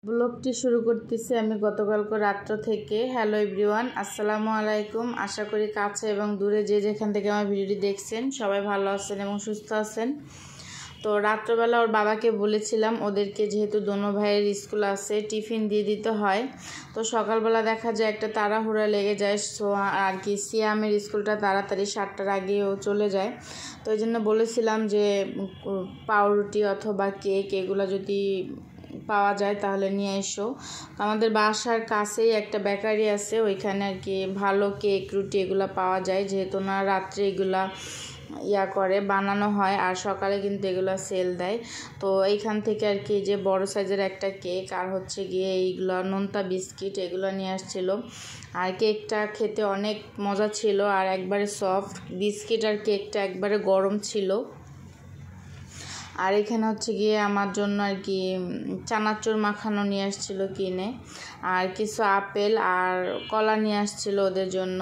ব্লগটি শুরু করতেছি আমি গতকালকে রাত্র থেকে। হ্যালো এভরিওয়ান, আসসালামু আলাইকুম। আশা করি কাছে এবং দূরে যে যেখান থেকে আমার ভিডিওটি দেখছেন সবাই ভালো আছেন এবং সুস্থ আছেন। তো রাত্রবেলা ওর বাবাকে বলেছিলাম ওদেরকে যেহেতু দোনো ভাইয়ের স্কুল আছে টিফিন দিয়ে দিতে হয়। তো সকালবেলা দেখা যায় একটা তাড়াহুড়া লেগে যায়, সো আর কি সিয়ামের স্কুলটা তাড়াতাড়ি 7টার আগেও চলে যায়। তো এই জন্য বলেছিলাম যে পাউরুটি অথবা কেক এগুলো যদি পাওয়া যায় তাহলে নিয়ে এসো। আমাদের বাসার কাছেই একটা বেকারি আছে, ওইখানে আর কি ভালো কেক রুটি এগুলো পাওয়া যায়, যেহেতু না রাত্রে এগুলা করে বানানো হয় আর সকালে কিন্তু এগুলো সেল দেয়। তো এইখান থেকে আর কি যে বড় সাইজের একটা কেক আর হচ্ছে গিয়ে এইগুলো নোনতা বিস্কিট এগুলো নিয়ে আসছিল। আর কেকটা খেতে অনেক মজা ছিল আর একবারে সফট, বিস্কিট আর কেকটা একবারে গরম ছিল। আর এখানে হচ্ছে গিয়ে আমার জন্য আর কি চানাচুর মাখানো নিয়ে আসছিল কিনে, আর কিছু আপেল আর কলা নিয়ে আসছিল ওদের জন্য।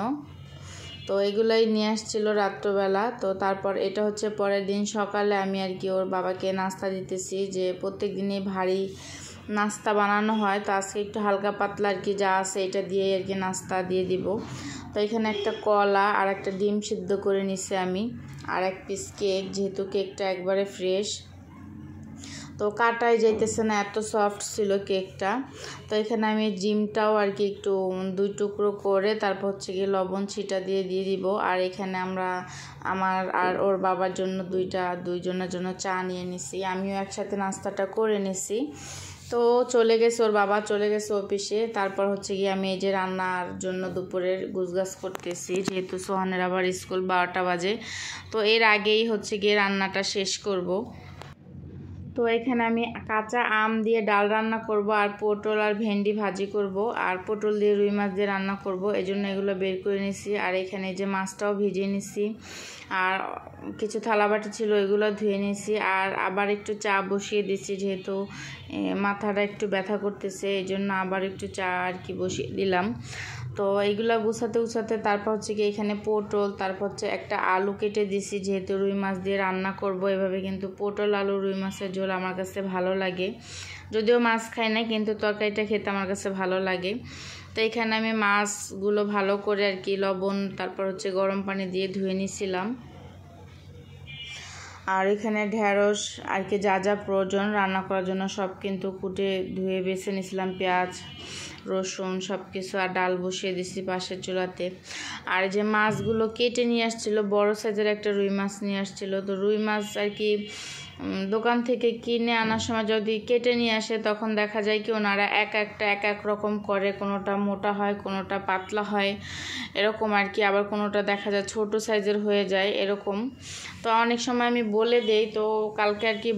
তো এগুলাই নিয়ে আসছিল রাত্রবেলা। তো তারপর এটা হচ্ছে পরের দিন সকালে আমি আর কি ওর বাবাকে নাস্তা দিতেছি, যে প্রত্যেক দিনই ভারী নাস্তা বানানো হয়, তো আজকে একটু হালকা পাতলা আর কি যা আছে এটা দিয়ে আর কি নাস্তা দিয়ে দিব। তো এখানে একটা কলা আর একটা ডিম সিদ্ধ করে নিছি আমি, আর এক পিস কেক, যেহেতু কেকটা একবারে ফ্রেশ, তো কাটাই যাইতেছে না, এত সফট ছিল কেকটা। তো এখানে আমি ডিমটাও আর কি একটু 2 টুকরো করে তারপর হচ্ছে গিয়ে লবণ ছিটা দিয়ে দিব। আর এখানে আমার আর ওর বাবার জন্য দুইজনের জন্য চা নিয়ে নিছি, আমিও একসাথে নাস্তাটা করে নিছি। তো চলে গেছে ওর বাবা, চলে গেছে অফিসে। তারপর হচ্ছে গিয়ে আমি এই যে রান্নার জন্য দুপুরের গুছগাছ করতেছি, যেহেতু সোহানের আবার স্কুল 12টা বাজে, তো এর আগেই হচ্ছে গিয়ে রান্নাটা শেষ করব। তো এখানে আমি কাঁচা আম দিয়ে ডাল রান্না করব, আর পটল আর ভেন্ডি ভাজি করব, আর পটল দিয়ে রুই মাছ দিয়ে রান্না করব, এই জন্য এগুলো বের করে নিছি। আর এখানে যে মাছটাও ভিজিয়ে নিছি, আর কিছু থালাবাটি ছিল এগুলো ধুয়ে নিছি, আর আবার একটু চা বসিয়ে দিচ্ছি, যেহেতু মাথাটা একটু ব্যথা করতেছে, এই জন্য আবার একটু চা আর কি বসিয়ে দিলাম। তো এইগুলা গুছাতে তারপর হচ্ছে কি এখানে পটল, তারপর হচ্ছে একটা আলু কেটে দিছি, যেহেতু রুই মাছ দিয়ে রান্না করব। এভাবে কিন্তু পটল আলু রুই মাছের ঝোল আমার কাছে ভালো লাগে, যদিও মাছ খাই না কিন্তু তরকারিটা খেতে আমার কাছে ভালো লাগে। তো এখানে আমি মাছগুলো ভালো করে আর কি লবণ তারপর হচ্ছে গরম পানি দিয়ে ধুয়ে নিছিলাম। আর এখানে ঢেঁড়স আর কি যা যা প্রয়োজন রান্না করার জন্য সব কিন্তু কুটে ধুয়ে বেছে নিয়েছিলাম, পেঁয়াজ রসুন সব কিছু, আর ডাল বসিয়ে দিছি পাশের চুলাতে। আর যে মাছগুলো কেটে নিয়ে আসছিল, বড় সাইজের একটা রুই মাছ নিয়ে আসছিল। তো রুই মাছ আর কি দোকান থেকে কিনে আনার সময় যদি কেটে নিয়ে আসে তখন দেখা যায় কি ওনারা এক এক রকম করে, কোনোটা মোটা হয় কোনোটা পাতলা হয় এরকম আর কি, আবার কোনোটা দেখা যায় ছোট সাইজের হয়ে যায় এরকম। তো অনেক সময় আমি বলে দেই, তো কালকে আর কি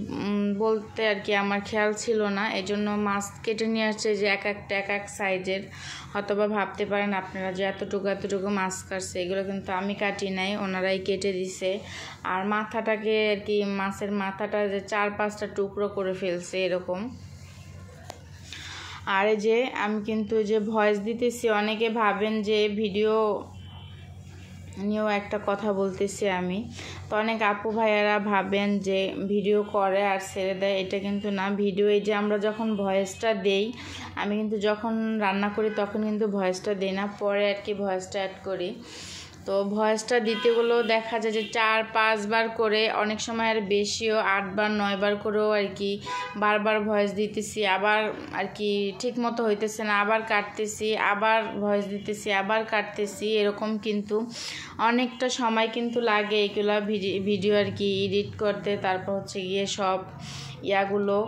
বলতে আর কি আমার খেয়াল ছিল না, এই জন্য মাছ কেটে নিয়ে আসছে যে এক এক সাইজের। হয়তোবা ভাবতে পারেন আপনারা যে এতটুকু মাছ কাটছে, এগুলো কিন্তু আমি কাটি নাই, ওনারাই কেটে দিছে। আর মাথাটাকে আর কি মাছের মাথাটা যে 4-5টা টুকরো করে ফেলছে এরকম। আর এই যে আমি কিন্তু যে ভয়েস দিতেছি, অনেকে ভাবেন যে ভিডিও নিয়েও একটা কথা বলতেছি আমি, তো অনেক আপু ভাইয়ারা ভাবেন যে ভিডিও করে আর ছেড়ে দেয়, এটা কিন্তু না। ভিডিও এই যে আমরা যখন ভয়েসটা দেই, আমি কিন্তু যখন রান্না করি তখন কিন্তু ভয়েসটা দিই না, পরে আর কি ভয়েসটা অ্যাড করি। তো ভয়েসটা দিতে গেলেও দেখা যায় যে 4-5 বার করে, অনেক সময় আর বেশিও 8 বার 9 বার করেও আর কি বারবার ভয়েস দিতেছি, আবার আর কি ঠিক মতো হইতেছে না, আবার কাটতেছি, আবার ভয়েস দিতেছি, আবার কাটতেছি, এরকম কিন্তু অনেকটা সময় কিন্তু লাগে এইগুলো ভিডিও আর কি এডিট করতে, তারপর হচ্ছে গিয়ে সব ইয়াগুলো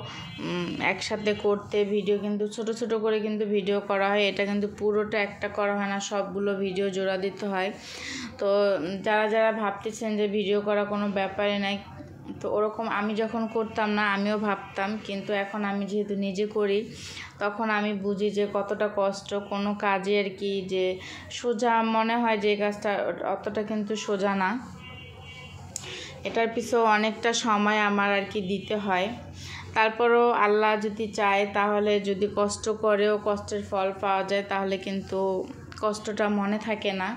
একসাথে করতে। ভিডিও কিন্তু ছোট করে কিন্তু ভিডিও করা হয়, এটা কিন্তু পুরোটা একটা করা হয় না, সবগুলো ভিডিও জোড়া দিতে হয়। তো যারা ভাবতেছেন যে ভিডিও করা কোনো ব্যাপারই নাই, তো ওরকম আমি যখন করতাম না আমিও ভাবতাম, কিন্তু এখন আমি যেহেতু নিজে করি তখন আমি বুঝি যে কতটা কষ্ট কোনো কাজে আর কি, যে সোজা মনে হয় যে কাজটা অতটা কিন্তু সোজা না, এটার পিছনে অনেকটা সময় আমার আর কি দিতে হয়। তারপরও আল্লাহ যদি চায় তাহলে যদি কষ্ট করেও কষ্টের ফল পাওয়া যায়, তাহলে কিন্তু কষ্টটা মনে থাকে না।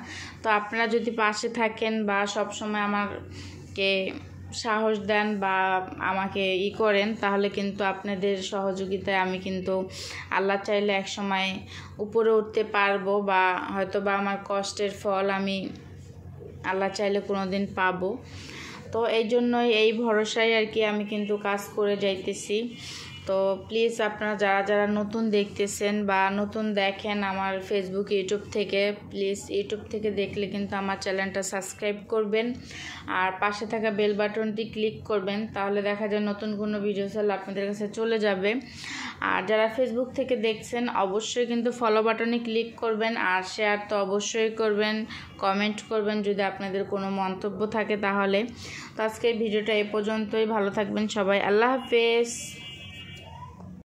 তো আপনারা যদি পাশে থাকেন বা সব সময় আমাকে সাহস দেন বা আমাকে করেন, তাহলে কিন্তু আপনাদের সহযোগিতায় আমি কিন্তু আল্লাহ চাইলে এক সময় উপরে উঠতে পারবো, বা হয়তো বা আমার কষ্টের ফল আমি আল্লাহ চাইলে কোনো দিন পাবো। তো এই জন্যই এই ভরসায় আর কি আমি কিন্তু কাজ করে যাইতেছি। তো প্লিজ আপনারা যারা যারা নতুন দেখতেছেন বা নতুন দেখেন আমার ফেসবুক ইউটিউব থেকে, প্লিজ ইউটিউব থেকে দেখলে কিন্তু আমার চ্যানেলটা সাবস্ক্রাইব করবেন আর পাশে থাকা বেল বাটনটি ক্লিক করবেন, তাহলে দেখা যায় নতুন কোনো ভিডিও চাইলে আপনাদের কাছে চলে যাবে। আর যারা ফেসবুক থেকে দেখছেন অবশ্যই কিন্তু ফলো বাটনে ক্লিক করবেন, আর শেয়ার তো অবশ্যই করবেন, কমেন্ট করবেন যদি আপনাদের কোনো মন্তব্য থাকে তাহলে। তো আজকের ভিডিওটা এ পর্যন্তই, ভালো থাকবেন সবাই, আল্লাহ হাফেজ।